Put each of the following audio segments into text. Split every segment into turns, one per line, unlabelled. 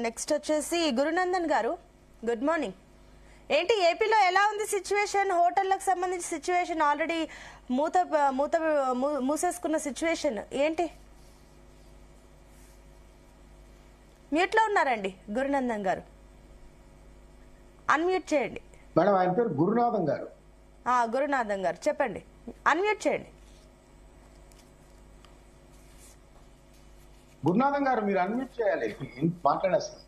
Next వచ్చేసి గురునందన్ గారు, good morning. ఏంటి ఏపీలో ఎలా ఉంది సిచ్యువేషన్? హోటళ్లకు సంబంధించి సిచ్యువేషన్ ఆల్రెడీ మూసేసుకున్న సిచ్యువేషన్ ఏంటి? మ్యూట్ లో ఉన్నారండి గురునందన్ గారు, అన్మ్యూట్ చేయండి.
మేడం ఆయన పేరు గురునాథం గారు.
గురునాథం గారు చెప్పండి, అన్మ్యూట్ చేయండి.
గురునాథం గారు మీరు అన్మ్యూట్ చేయాలి, మాట్లాడేస్తారు.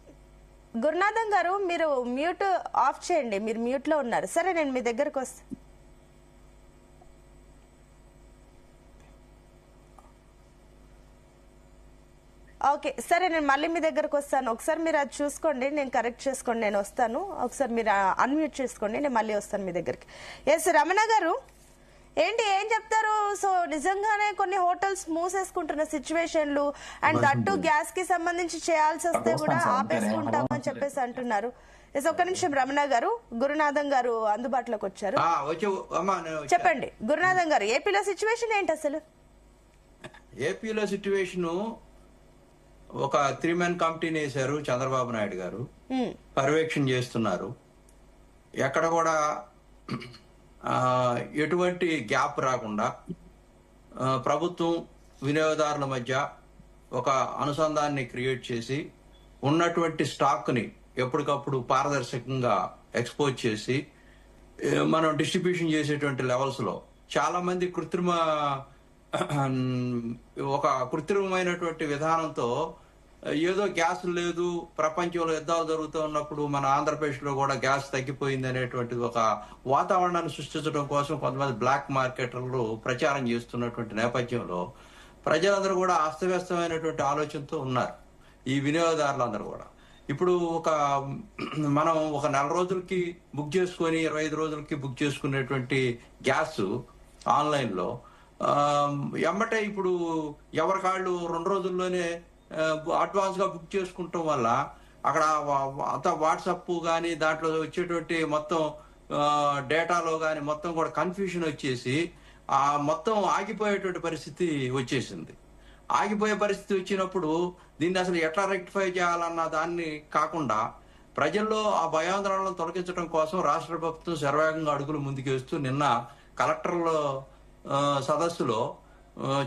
గురునాథం గారు మీరు మ్యూట్ ఆఫ్ చేయండి, మీరు మ్యూట్ లో ఉన్నారు. సరే నేను మీ దగ్గరకు వస్తాను. ఓకే సరే, నేను మళ్ళీ మీ దగ్గరకు వస్తాను. ఒకసారి మీరు అది చూసుకోండి, నేను కరెక్ట్ చేసుకోండి, నేను వస్తాను. ఒకసారి మీరు అన్మ్యూట్ చేసుకోండి, నేను మళ్ళీ వస్తాను మీ దగ్గరికి. ఎస్ రమణ గారు, ఏంటి ఏం చెప్తారు? సో నిజంగానే కొన్ని హోటల్స్ మూసేసుకుంటున్న సిచ్యువేషన్లు అండ్ దట్టు గ్యాస్ కి సంబంధించి చేయాల్సి వస్తే కూడా ఆపేసుకుంటామని చెప్పేసి అంటున్నారు. ఒక్క నిమిషం రమణ గారు, గురునాథం గారు అందుబాటులోకి వచ్చారు. చెప్పండి గురునాథం గారు, ఏపీలో సిచ్యువేషన్ ఏంటి అసలు?
ఏపీలో సిచ్యువేషన్ ఒక 3-man కమిటీని వేశారు చంద్రబాబు నాయుడు గారు, పర్యవేక్షణ చేస్తున్నారు. ఎక్కడ కూడా ఎటువంటి గ్యాప్ రాకుండా ప్రభుత్వం వినియోగదారుల మధ్య ఒక అనుసంధానాన్ని క్రియేట్ చేసి ఉన్నటువంటి స్టాక్ని ఎప్పటికప్పుడు పారదర్శకంగా ఎక్స్పోజ్ చేసి మనం డిస్ట్రిబ్యూషన్ చేసేటువంటి లెవెల్స్లో చాలా మంది కృత్రిమమైనటువంటి విధానంతో ఏదో గ్యాస్ లేదు, ప్రపంచంలో యుద్ధాలు జరుగుతూ ఉన్నప్పుడు మన ఆంధ్రప్రదేశ్లో కూడా గ్యాస్ తగ్గిపోయింది అనేటువంటి ఒక వాతావరణాన్ని సృష్టించడం కోసం కొంతమంది బ్లాక్ మార్కెటర్లు ప్రచారం చేస్తున్నటువంటి నేపథ్యంలో ప్రజలందరూ కూడా అస్తవ్యస్తమైనటువంటి ఆలోచనతో ఉన్నారు. ఈ వినియోగదారులందరూ కూడా ఇప్పుడు మనం ఒక 4 రోజులకి బుక్ చేసుకొని 25 రోజులకి బుక్ చేసుకునేటువంటి గ్యాస్ ఆన్లైన్లో ఎమ్మటే ఇప్పుడు ఎవరికాళ్ళు 2 రోజుల్లోనే అడ్వాన్స్ గా బుక్ చేసుకుంటాం వల్ల అక్కడ అంతా వాట్సాప్ కానీ దాంట్లో వచ్చేటువంటి మొత్తం డేటాలో కానీ మొత్తం కూడా కన్ఫ్యూషన్ వచ్చేసి మొత్తం ఆగిపోయేటువంటి పరిస్థితి వచ్చేసింది. ఆగిపోయే పరిస్థితి వచ్చినప్పుడు దీన్ని అసలు ఎట్లా రెక్టిఫై చేయాలన్న దాన్ని కాకుండా ప్రజల్లో ఆ భయాందోళనలను తొలగించడం కోసం రాష్ట్ర ప్రభుత్వం శరవేగంగా అడుగులు ముందుకేస్తూ నిన్న కలెక్టర్ల సదస్సులో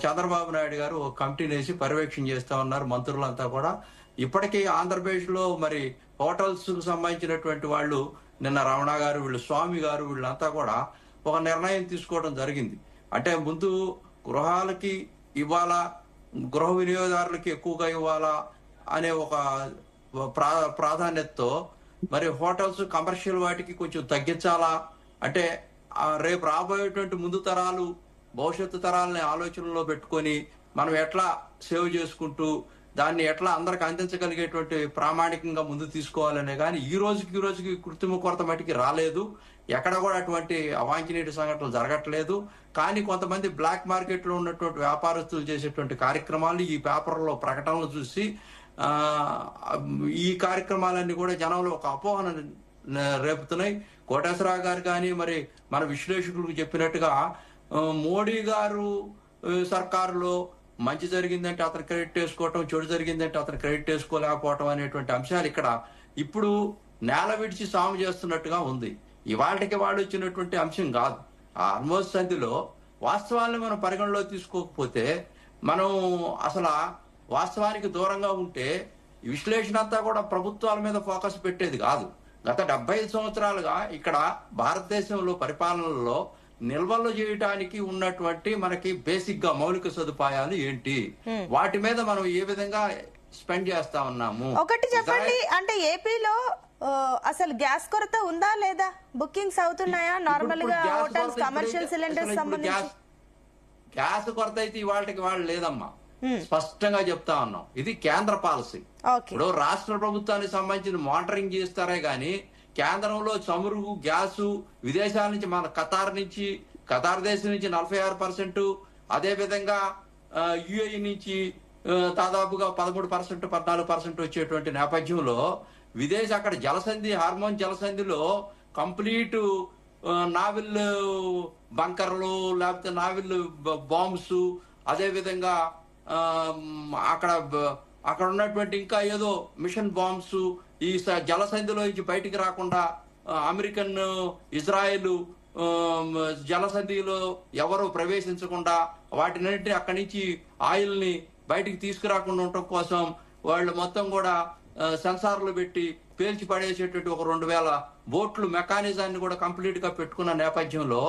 చంద్రబాబు నాయుడు గారు ఒక కమిటీని వేసి పర్యవేక్షణ చేస్తా ఉన్నారు. మంత్రులంతా కూడా ఇప్పటికీ ఆంధ్రప్రదేశ్ లో మరి హోటల్స్ కు సంబంధించినటువంటి వాళ్ళు నిన్న రమణ గారు, వీళ్ళు స్వామి గారు, వీళ్ళంతా కూడా ఒక నిర్ణయం తీసుకోవడం జరిగింది. అంటే ముందు గృహాలకి ఇవ్వాలా, గృహ వినియోగదారులకి ఎక్కువగా ఇవ్వాలా అనే ఒక ప్రాధాన్యతతో మరి హోటల్స్ కమర్షియల్ వాటికి కొంచెం తగ్గించాలా, అంటే రేపు రాబోయేటువంటి ముందు తరాలు భవిష్యత్తు తరాలని ఆలోచనలో పెట్టుకొని మనం ఎట్లా సేవ్ చేసుకుంటూ దాన్ని ఎట్లా అందరికి అందించగలిగేటువంటి ప్రామాణికంగా ముందు తీసుకోవాలనే కానీ ఈ రోజుకి కృత్రిమ కొరత మటుకి రాలేదు. ఎక్కడ కూడా అటువంటి అవాంఛనీయ సంఘటనలు జరగట్లేదు. కానీ కొంతమంది బ్లాక్ మార్కెట్ లో ఉన్నటువంటి వ్యాపారస్తులు చేసేటువంటి కార్యక్రమాలు ఈ పేపర్లో ప్రకటనలు చూసి ఈ కార్యక్రమాలన్నీ కూడా జనంలో ఒక అపోహన రేపుతున్నాయి. కోటేశ్వరరావు గారు కానీ మరి మన విశ్లేషకులకు చెప్పినట్టుగా మోడీ గారు సర్కారులో మంచి జరిగిందంటే అతను క్రెడిట్ వేసుకోవటం, చెడు జరిగిందంటే అతను క్రెడిట్ వేసుకోలేకపోవటం అనేటువంటి అంశాలు ఇక్కడ ఇప్పుడు నేల విడిచి సాము చేస్తున్నట్టుగా ఉంది. ఇవాళకి వాళ్ళు వచ్చినటువంటి అంశం కాదు. ఆల్మోస్ట్ అందులో వాస్తవాలను మనం పరిగణలో తీసుకోకపోతే మనం అసలు వాస్తవానికి దూరంగా ఉంటే విశ్లేషణ అంతా కూడా ప్రభుత్వాల మీద ఫోకస్ పెట్టేది కాదు. గత 75 సంవత్సరాలుగా ఇక్కడ భారతదేశంలో పరిపాలనలో నిల్వలు చేయడానికి ఉన్నటువంటి మనకి బేసిక్ గా మౌలిక సదుపాయాలు ఏంటి, వాటి మీద మనం ఏ విధంగా స్పెండ్ చేస్తా ఉన్నాము.
ఒకటి చెప్పండి, అంటే ఏపీలో అసలు గ్యాస్ కొరత ఉందా లేదా? బుకింగ్స్ అవుతున్నాయా నార్మల్ గా హోటల్స్ కమర్షియల్ సిలిండర్స్ సంబంధించి?
గ్యాస్ కొరత అయితే ఇవాళకి వాళ్ళు లేదమ్మా, స్పష్టంగా చెప్తా ఉన్నాం. ఇది కేంద్ర పాలసీ. ఇప్పుడు రాష్ట్ర ప్రభుత్వానికి సంబంధించిన మానిటరింగ్ చేస్తారే గాని కేంద్రంలో చమురు గ్యాసు విదేశాల నుంచి మన ఖతార్ దేశం నుంచి 46%, అదే విధంగా యుఏఈ నుంచి దాదాపుగా 13%, 14% వచ్చేటువంటి నేపథ్యంలో అక్కడ జలసంధి, హార్మోన్ జలసంధిలో కంప్లీట్ నావిల్ బంకర్లు లేకపోతే నావిల్ బాంబ్స్, అదే విధంగా అక్కడ అక్కడ ఉన్నటువంటి ఇంకా ఏదో మిషన్ బాంబ్స్ ఈ జలసంధిలో నుంచి బయటికి రాకుండా అమెరికన్ ఇజ్రాయెల్ జలసంధిలో ఎవరు ప్రవేశించకుండా వాటిని అక్కడి నుంచి ఆయిల్ ని బయటికి తీసుకురాకుండా ఉండటం కోసం వాళ్ళు మొత్తం కూడా సెన్సార్లు పెట్టి పేల్చి పడేసేటువంటి ఒక 2000 బోట్లు మెకానిజాన్ని కూడా కంప్లీట్ గా పెట్టుకున్న నేపథ్యంలో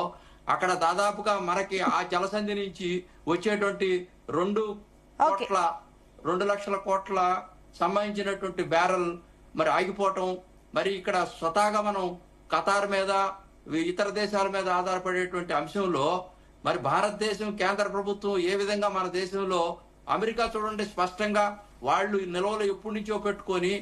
అక్కడ దాదాపుగా మనకి ఆ జలసంధి నుంచి వచ్చేటువంటి 2 లక్షల కోట్ల సంబంధించినటువంటి బ్యారెల్ మరి ఆగిపోవటం, మరి ఇక్కడ స్వతహాగా మనం ఖతార్ మీద ఇతర దేశాల మీద ఆధారపడేటువంటి అంశంలో మరి భారతదేశం కేంద్ర ప్రభుత్వం ఏ విధంగా మన దేశంలో అమెరికా చూడండి స్పష్టంగా వాళ్ళు నిల్వలు ఎప్పటి నుంచో పెట్టుకొని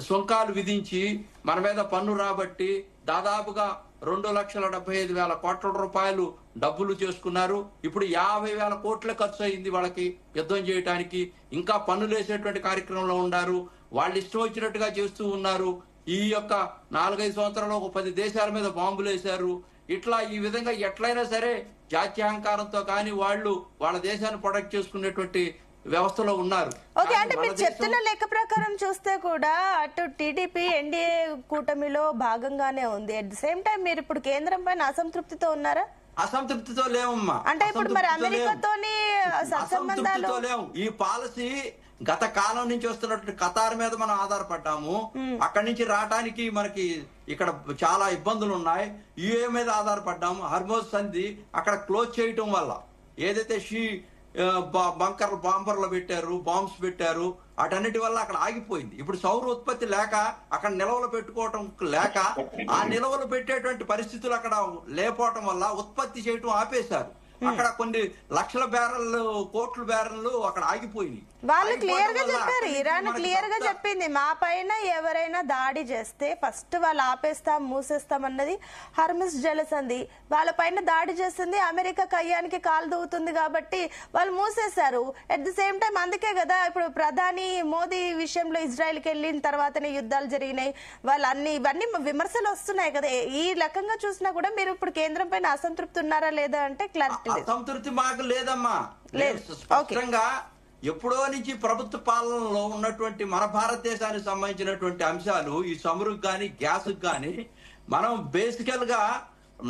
సుంకాలు విధించి మన మీద పన్ను రాబట్టి దాదాపుగా 2,75,000 కోట్ల రూపాయలు డబ్బులు చేసుకున్నారు. ఇప్పుడు 50,000 కోట్ల ఖర్చు అయింది వాళ్ళకి యుద్ధం చేయడానికి. ఇంకా పన్నులు వేసేటువంటి కార్యక్రమంలో ఉన్నారు. వాళ్ళు ఇష్టం వచ్చినట్టుగా చేస్తూ ఉన్నారు. ఈ యొక్క 4-5 సంవత్సరాలు ఒక 10 దేశాల మీద బాంబులు వేశారు. ఇట్లా ఈ విధంగా ఎట్లయినా సరే జాత్యహంకారంతో కానీ వాళ్ళు వాళ్ళ దేశాన్ని ప్రొటెక్ట్ చేసుకునేటువంటి వ్యవస్థలో ఉన్నారు.
ఓకే, అంటే మీరు చెప్తున్న లెక్క ప్రకారం చూస్తే కూడా అటు టీడీపీ ఎన్డీఏ కూటమిలో భాగంగానే ఉంది. అట్ ది సేమ్ టైం మీరు ఇప్పుడు కేంద్రం పైన అసంతృప్తితో ఉన్నారా?
అసంతృప్తితో లేవమ్మా.
అంటే ఇప్పుడు మరి అమెరికాతోని సత్సంబంధాలు
లేవు. ఈ పాలసీ గత కాలం నుంచి వస్తున్నటువంటి ఖతార్ మీద మనం ఆధారపడ్డాము. అక్కడి నుంచి రావడానికి మనకి ఇక్కడ చాలా ఇబ్బందులు ఉన్నాయి. యుఏ మీద ఆధారపడ్డాము. హర్మోజ్ సంధి అక్కడ క్లోజ్ చేయటం వల్ల ఏదైతే బాంబర్లు పెట్టారు, బాంబ్స్ పెట్టారు, వాటన్నిటి వల్ల అక్కడ ఆగిపోయింది. ఇప్పుడు సౌర ఉత్పత్తి లేక అక్కడ నిల్వలు పెట్టుకోవటం లేక ఆ నిల్వలు పెట్టేటువంటి పరిస్థితులు అక్కడ లేకపోవటం వల్ల ఉత్పత్తి చేయటం ఆపేశారు. అక్కడ కొన్ని లక్షల బ్యారెల్ కోట్ల బ్యారెల్ అక్కడ ఆగిపోయింది.
వాళ్ళు క్లియర్ గా చెప్పారు, ఇరాన్ క్లియర్ గా చెప్పింది మా పైన ఎవరైనా దాడి చేస్తే ఫస్ట్ వాళ్ళు ఆపేస్తాం మూసేస్తాం అన్నది. హర్ముజ్ జలసంధి వాళ్ళ పైన దాడి చేస్తుంది, అమెరికా కయ్యానికి కాలు దూవుతుంది కాబట్టి వాళ్ళు మూసేశారు. అట్ ది సేమ్ టైం అందుకే కదా ఇప్పుడు ప్రధాని మోదీ విషయంలో ఇజ్రాయెల్ కి వెళ్ళిన తర్వాతనే యుద్ధాలు జరిగినాయి. వాళ్ళు ఇవన్నీ విమర్శలు వస్తున్నాయి కదా. ఈ రకంగా చూసినా కూడా మీరు ఇప్పుడు కేంద్రం పైన అసంతృప్తి ఉన్నారా లేదా అంటే క్లారిటీ
అసంతృప్తి మాకు లేదమ్మా. స్పష్టంగా ఎప్పుడో నుంచి ప్రభుత్వ పాలనలో ఉన్నటువంటి మన భారతదేశానికి సంబంధించినటువంటి అంశాలు ఈ చమురుకు గాని గ్యాస్ గాని మనం బేసికల్ గా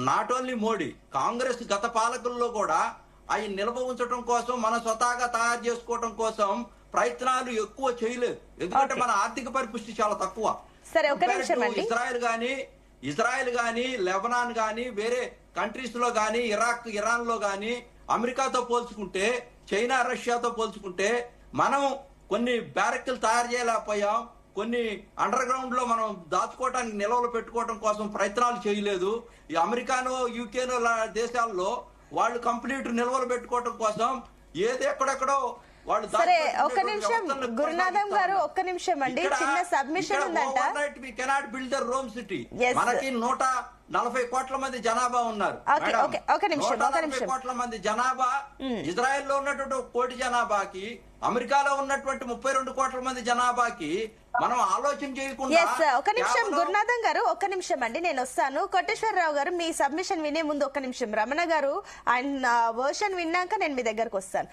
నాట్ ఓన్లీ మోడీ కాంగ్రెస్ గత పాలకుల్లో కూడా అవి నిల్వ ఉంచడం కోసం మనం స్వతహాగా తయారు చేసుకోవడం కోసం ప్రయత్నాలు ఎక్కువ చేయలేదు. ఎందుకంటే మన ఆర్థిక పరిపుష్టి చాలా తక్కువ.
సరే, ఒక నిమిషం అండి.
ఇజ్రాయెల్ గాని లెబనాన్ గాని వేరే కంట్రీస్ లో గాని ఇరాన్ లో గాని అమెరికాతో పోల్చుకుంటే చైనా రష్యాతో పోల్చుకుంటే మనం కొన్ని బ్యారెక్లు తయారు చేయలేకపోయాం. కొన్ని అండర్ గ్రౌండ్ లో మనం దాచుకోవడానికి నిల్వలు పెట్టుకోవడం కోసం ప్రయత్నాలు చేయలేదు. ఈ అమెరికానో యూకేనో దేశాల్లో వాళ్ళు కంప్లీట్ నిల్వలు పెట్టుకోవడం కోసం ఏది ఎక్కడెక్కడో వాళ్ళు.
సరే, ఒక్క నిమిషం గురునాథం గారు, ఒక్క నిమిషం అండి. చిన్న సబ్మిషన్ ఉందంట.
We cannot build the Rome city. మనకి 140 కోట్ల మంది జనాభా ఉన్నారు. 140 కోట్ల మంది జనాభా ఇజ్రాయెల్ లో ఉన్నటువంటి 1 కోటి జనాభాకి అమెరికాలో ఉన్నటువంటి 32 కోట్ల మంది జనాభాకి మనం ఆలోచన చేయకుండా.
ఒక నిమిషం గురునాథం గారు, ఒక్క నిమిషం అండి, నేను వస్తాను. కోటేశ్వరరావు గారు మీ సబ్మిషన్ వినే ముందు ఒక్క నిమిషం. రమణ గారు ఆయన వర్షన్ విన్నాక నేను మీ దగ్గరకు వస్తాను.